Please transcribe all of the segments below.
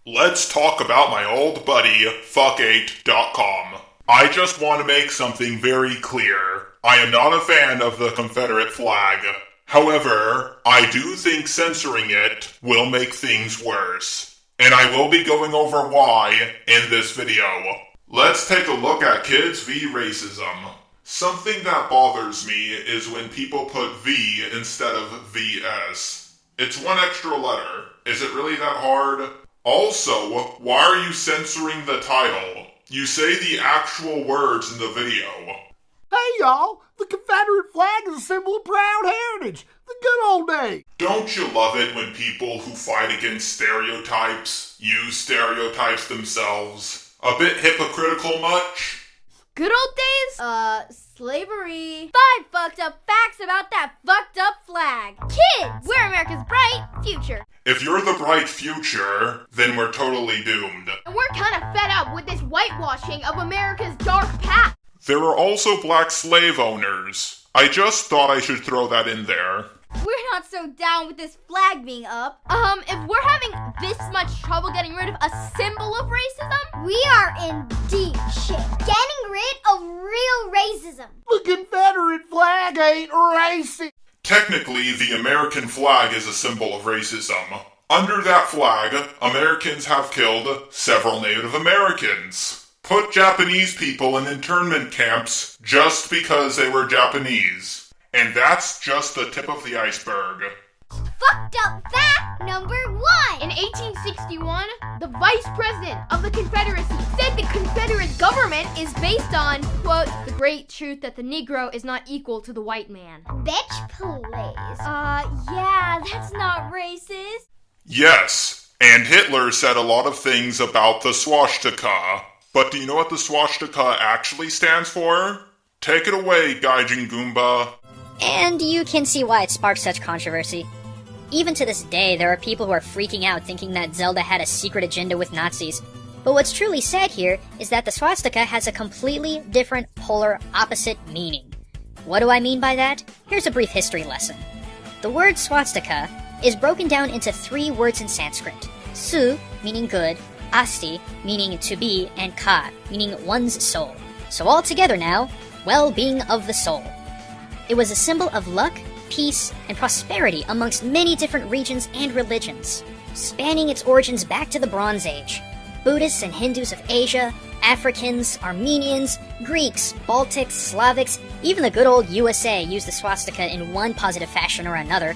Let's talk about my old buddy, fuck8.com. I just want to make something very clear. I am not a fan of the Confederate flag. However, I do think censoring it will make things worse. And I will be going over why in this video. Let's take a look at Kids v. Racism. Something that bothers me is when people put V instead of VS. It's one extra letter. Is it really that hard? Also, why are you censoring the title? You say the actual words in the video. Hey y'all, the Confederate flag is a symbol of proud heritage. The good old days. Don't you love it when people who fight against stereotypes use stereotypes themselves? A bit hypocritical much? Good old days? Slavery. 5 fucked up facts about that fucked up flag. Kids, we're America's bright future. If you're the bright future, then we're totally doomed. And we're kind of fed up with this whitewashing of America's dark past. There are also black slave owners. I just thought I should throw that in there. We're not so down with this flag being up. If we're having this much trouble getting rid of a symbol of racism, we are in deep shit. Getting rid of real racism. The Confederate flag ain't racist. Technically, the American flag is a symbol of racism. Under that flag, Americans have killed several Native Americans. Put Japanese people in internment camps just because they were Japanese. And that's just the tip of the iceberg. Fucked up fact number 1. In 1861, the vice president of the Confederacy said the Confederate government is based on, quote, the great truth that the Negro is not equal to the white man. Bitch, please. Yeah, that's not racist. Yes, and Hitler said a lot of things about the swastika. But do you know what the swastika actually stands for? Take it away, Gaijin Goomba. And you can see why it sparked such controversy. Even to this day, there are people who are freaking out thinking that Zelda had a secret agenda with Nazis. But what's truly sad here is that the swastika has a completely different polar opposite meaning. What do I mean by that? Here's a brief history lesson. The word swastika is broken down into 3 words in Sanskrit. Su, meaning good, asti, meaning to be, and ka, meaning one's soul. So all together now, well-being of the soul. It was a symbol of luck, peace, and prosperity amongst many different regions and religions, spanning its origins back to the Bronze Age. Buddhists and Hindus of Asia, Africans, Armenians, Greeks, Baltics, Slavics, even the good old USA used the swastika in one positive fashion or another.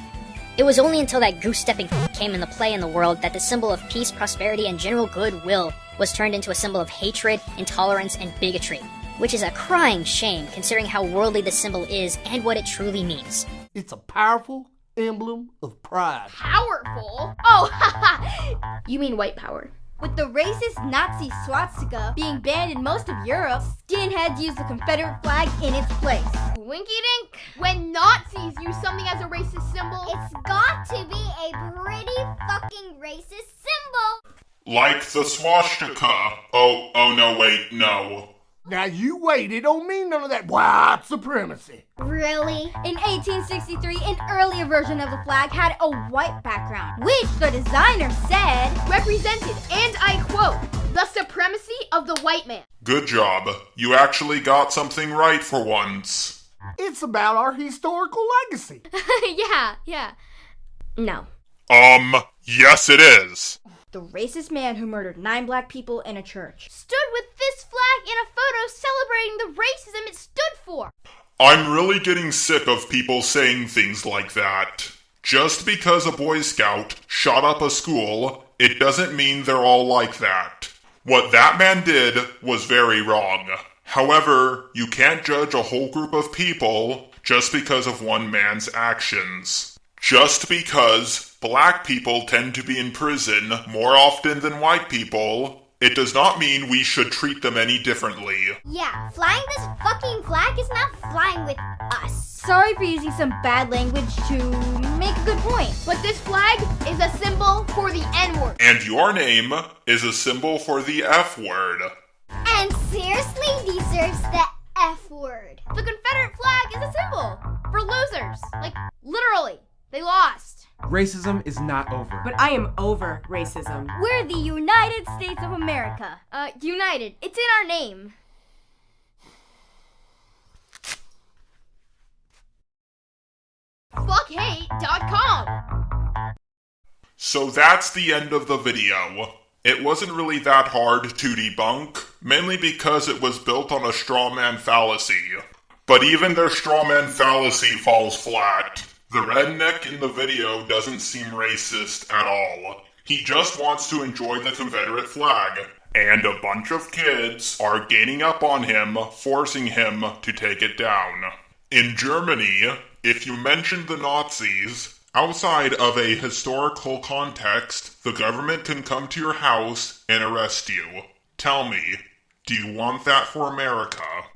It was only until that goose-stepping came into play in the world that the symbol of peace, prosperity, and general goodwill was turned into a symbol of hatred, intolerance, and bigotry. Which is a crying shame considering how worldly the symbol is and what it truly means. It's a powerful emblem of pride. Powerful? Oh, haha! You mean white power. With the racist Nazi swastika being banned in most of Europe, skinheads use the Confederate flag in its place. Winky dink! When Nazis use something as a racist symbol, it's got to be a pretty fucking racist symbol. Like the swastika. Oh no, wait, no. Now you wait, it don't mean none of that white supremacy. Really? In 1863, an earlier version of the flag had a white background, which the designer said represented, and I quote, the supremacy of the white man. Good job. You actually got something right for once. It's about our historical legacy. Yeah. No. Yes it is. The racist man who murdered 9 black people in a church stood with this flag in a photo celebrating the racism it stood for. I'm really getting sick of people saying things like that. Just because a Boy Scout shot up a school, it doesn't mean they're all like that. What that man did was very wrong. However, you can't judge a whole group of people just because of one man's actions. Just because black people tend to be in prison more often than white people, it does not mean we should treat them any differently. Yeah, flying this fucking flag is not flying with us. Sorry for using some bad language to make a good point, but this flag is a symbol for the N-word. And your name is a symbol for the F-word. And seriously deserves the F-word. The Confederate flag is a symbol for losers. Like, literally. They lost. Racism is not over. But I am over racism. We're the United States of America. United. It's in our name. Fuckhate.com. So that's the end of the video. It wasn't really that hard to debunk, mainly because it was built on a strawman fallacy. But even their strawman fallacy falls flat. The redneck in the video doesn't seem racist at all. He just wants to enjoy the Confederate flag. And a bunch of kids are gaining up on him, forcing him to take it down. In Germany, if you mention the Nazis, outside of a historical context, the government can come to your house and arrest you. Tell me, do you want that for America?